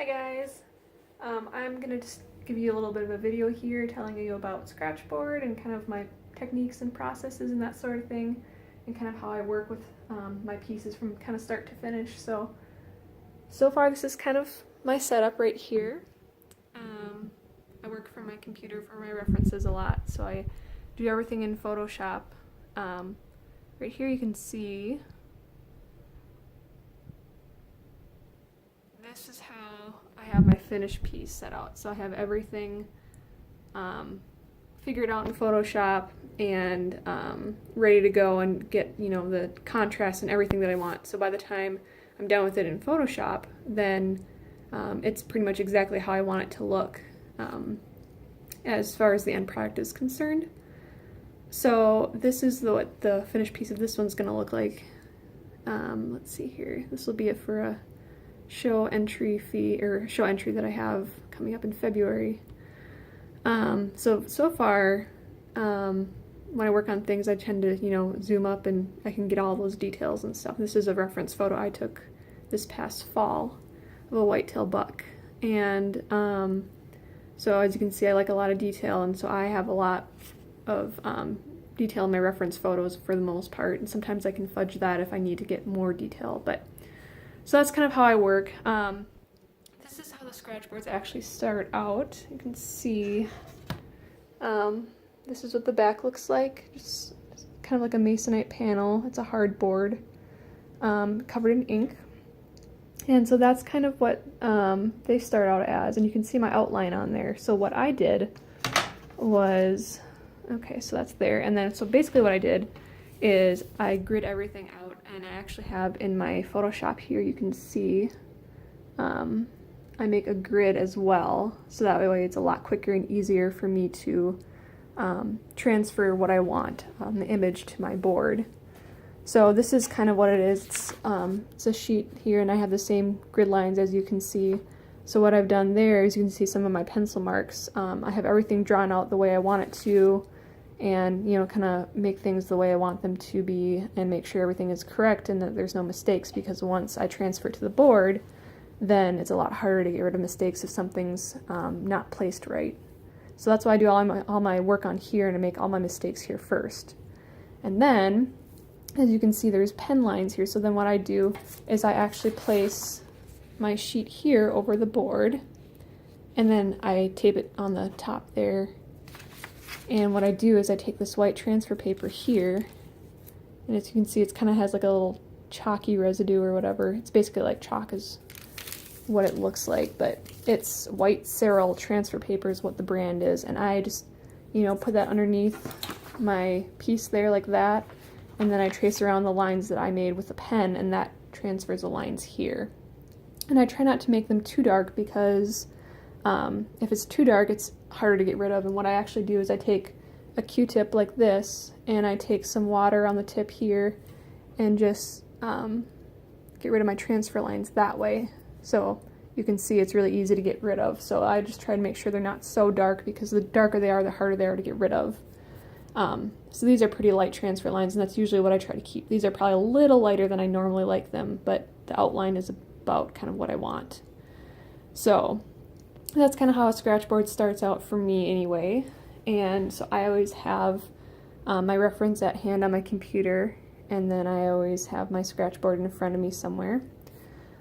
Hi guys! I'm gonna just give you a little bit of a video here telling you about Scratchboard and kind of my techniques and processes and that sort of thing, and kind of how I work with my pieces from kind of start to finish. So far this is kind of my setup right here. I work from my computer for my references a lot, so I do everything in Photoshop. Right here you can see this is how I have my finished piece set out. So I have everything figured out in Photoshop and ready to go and get, the contrast and everything that I want. So by the time I'm done with it in Photoshop, then it's pretty much exactly how I want it to look as far as the end product is concerned. So this is what the finished piece of this one's going to look like. Let's see here. This will be it for a show entry that I have coming up in February. So far, when I work on things, I tend to, zoom up and I can get all those details and stuff. This is a reference photo I took this past fall of a whitetail buck. And so as you can see, I like a lot of detail, and so I have a lot of detail in my reference photos for the most part, and sometimes I can fudge that if I need to get more detail, so that's kind of how I work. This is how the scratchboards actually start out. You can see this is what the back looks like, just kind of like a masonite panel. It's a hard board covered in ink. And so that's kind of what they start out as, and you can see my outline on there. So what I did was, okay, so that's there, and then so basically what I did is I grid everything out, and I actually have in my Photoshop here, you can see I make a grid as well, so that way it's a lot quicker and easier for me to transfer what I want on the image to my board. So this is kind of what it is. It's a sheet here, and I have the same grid lines as you can see. So what I've done there is you can see some of my pencil marks. I have everything drawn out the way I want it to, and kind of make things the way I want them to be, and make sure everything is correct and that there's no mistakes, because once I transfer it to the board, then it's a lot harder to get rid of mistakes if something's not placed right. So that's why I do all my work on here, and I make all my mistakes here first. And then, as you can see, there's pen lines here, so then what I do is I actually place my sheet here over the board, and then I tape it on the top there. And what I do is I take this white transfer paper here, and as you can see, it kind of has like a little chalky residue or whatever. It's basically like chalk is what it looks like, but it's white Ceril transfer paper is what the brand is, and I just, put that underneath my piece there like that, and then I trace around the lines that I made with a pen, and that transfers the lines here. And I try not to make them too dark, because if it's too dark, it's harder to get rid of. And what I actually do is I take a Q-tip like this, and I take some water on the tip here, and just get rid of my transfer lines that way. So you can see it's really easy to get rid of. So I just try to make sure they're not so dark, because the darker they are, the harder they are to get rid of. So these are pretty light transfer lines, and that's usually what I try to keep. These are probably a little lighter than I normally like them, but the outline is about kind of what I want. So that's kind of how a scratchboard starts out for me anyway. And so I always have my reference at hand on my computer, and then I always have my scratchboard in front of me somewhere.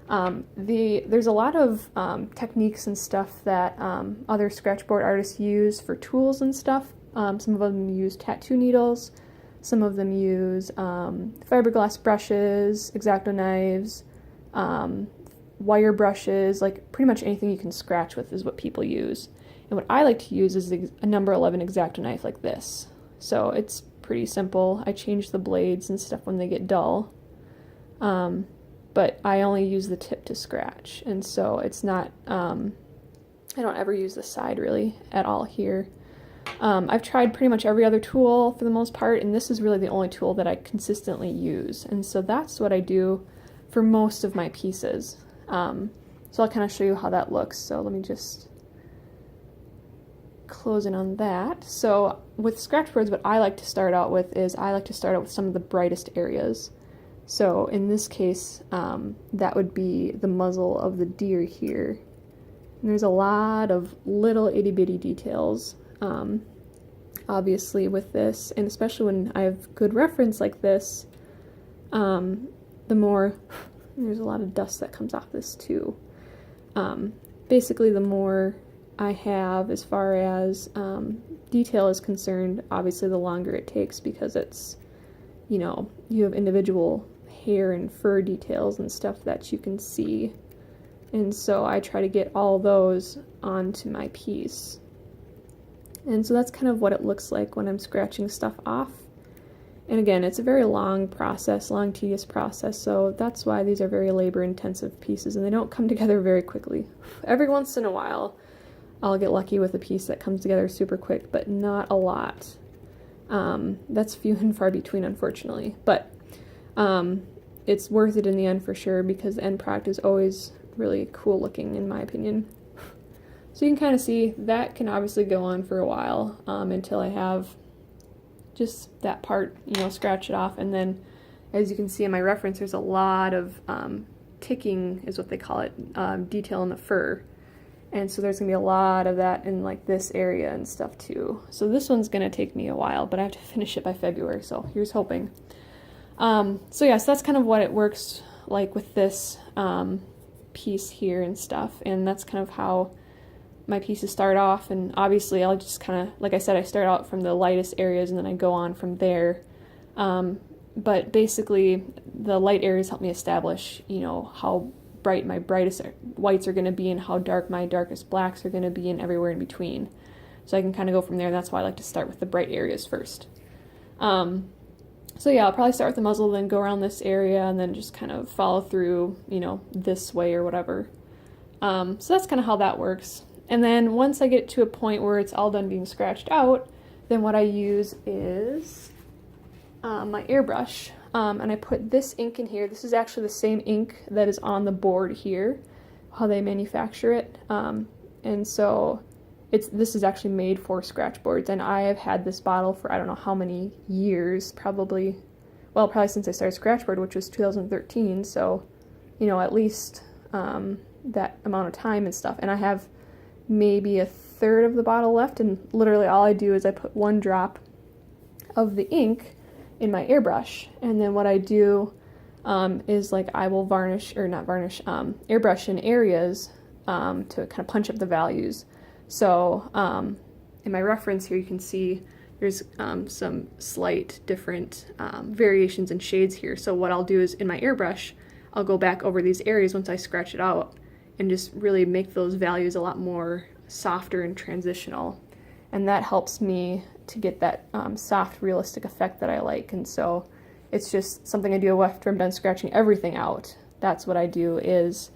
There's a lot of techniques and stuff that other scratchboard artists use for tools and stuff. Some of them use tattoo needles, some of them use fiberglass brushes, X-Acto knives, wire brushes, like pretty much anything you can scratch with is what people use. And what I like to use is a number 11 X-Acto knife like this. So it's pretty simple. I change the blades and stuff when they get dull. But I only use the tip to scratch, and so it's not, I don't ever use the side really at all here. I've tried pretty much every other tool for the most part, and this is really the only tool that I consistently use, and so that's what I do for most of my pieces. So I'll kind of show you how that looks. So let me just close in on that. So with scratchboards, what I like to start out with is I like to start out with some of the brightest areas. So in this case, that would be the muzzle of the deer here. And there's a lot of little itty bitty details, obviously, with this, and especially when I have good reference like this, the more, there's a lot of dust that comes off this too. Basically, the more I have as far as detail is concerned, obviously the longer it takes, because it's, you know, you have individual hair and fur details and stuff that you can see. And so I try to get all those onto my piece. And so that's kind of what it looks like when I'm scratching stuff off. And again, it's a very long process, long, tedious process, so that's why these are very labor-intensive pieces, and they don't come together very quickly. Every once in a while, I'll get lucky with a piece that comes together super quick, but not a lot. That's few and far between, unfortunately. But it's worth it in the end for sure, because the end product is always really cool looking, in my opinion. So you can kind of see that can obviously go on for a while until I have just that part, you know, scratch it off. And then, as you can see in my reference, there's a lot of ticking, is what they call it, detail in the fur. And so there's going to be a lot of that in like this area and stuff too. So this one's going to take me a while, but I have to finish it by February, so here's hoping. So yeah, so that's kind of what it works like with this piece here and stuff. And that's kind of how my pieces start off. And obviously I'll just kind of, like I said, I start out from the lightest areas and then I go on from there. But basically the light areas help me establish, you know, how bright my brightest whites are going to be and how dark my darkest blacks are going to be, and everywhere in between. So I can kind of go from there. That's why I like to start with the bright areas first. So yeah, I'll probably start with the muzzle, then go around this area, and then just kind of follow through, you know, this way or whatever. So that's kind of how that works. And then once I get to a point where it's all done being scratched out, then what I use is my airbrush. And I put this ink in here. This is actually the same ink that is on the board here, how they manufacture it. And so this is actually made for scratch boards, and I have had this bottle for I don't know how many years, probably since I started Scratchboard, which was 2013, so, you know, at least that amount of time and stuff. And I have maybe a third of the bottle left, and literally all I do is I put one drop of the ink in my airbrush, and then what I do is like I will airbrush in areas to kind of punch up the values. So in my reference here you can see there's some slight different variations in shades here. So what I'll do is in my airbrush I'll go back over these areas once I scratch it out and just really make those values a lot more softer and transitional, and that helps me to get that soft, realistic effect that I like. And so it's just something I do after I'm done scratching everything out. That's what I do, is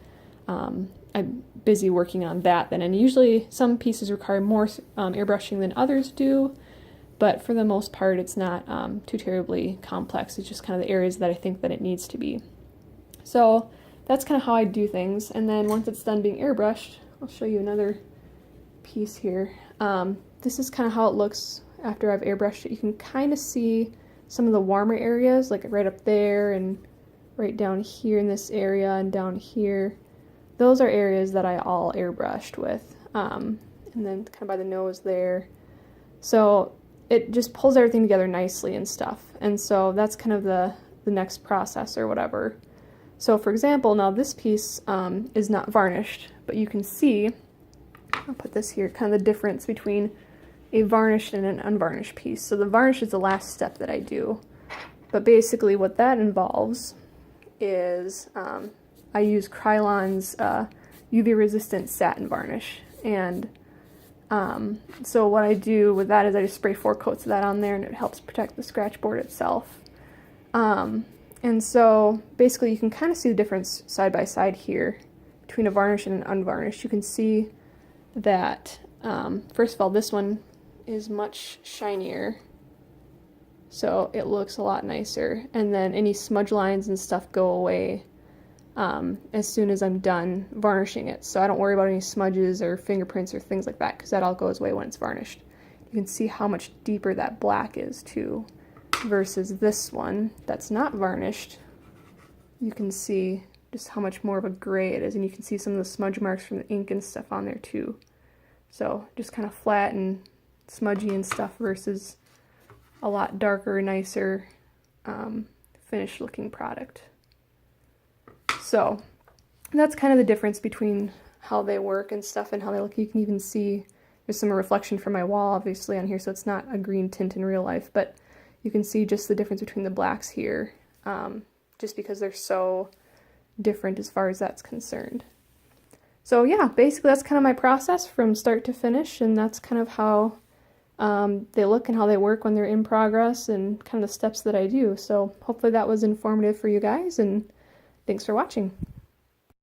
I'm busy working on that then. And usually some pieces require more airbrushing than others do, but for the most part it's not too terribly complex. It's just kind of the areas that I think that it needs to be. So that's kind of how I do things. And then once it's done being airbrushed, I'll show you another piece here. This is kind of how it looks after I've airbrushed it. You can kind of see some of the warmer areas, like right up there and right down here in this area and down here. Those are areas that I all airbrushed with. And then kind of by the nose there. So it just pulls everything together nicely and stuff. And so that's kind of the next process or whatever. So for example, now this piece is not varnished, but you can see, I'll put this here, kind of the difference between a varnished and an unvarnished piece. So the varnish is the last step that I do. But basically what that involves is I use Krylon's UV resistant satin varnish. And so what I do with that is I just spray 4 coats of that on there, and it helps protect the scratch board itself. And so basically you can kind of see the difference side by side here between a varnish and an unvarnished. You can see that first of all, this one is much shinier, so it looks a lot nicer, and then any smudge lines and stuff go away as soon as I'm done varnishing it. So I don't worry about any smudges or fingerprints or things like that, because that all goes away when it's varnished. You can see how much deeper that black is too, versus this one that's not varnished. You can see just how much more of a gray it is, and you can see some of the smudge marks from the ink and stuff on there too. So just kind of flat and smudgy and stuff versus a lot darker, nicer, finished looking product. So that's kind of the difference between how they work and stuff and how they look. You can even see there's some reflection from my wall obviously on here, so it's not a green tint in real life, but you can see just the difference between the blacks here, just because they're so different as far as that's concerned. So yeah, basically that's kind of my process from start to finish, and that's kind of how they look and how they work when they're in progress, and kind of the steps that I do. So hopefully that was informative for you guys, and thanks for watching.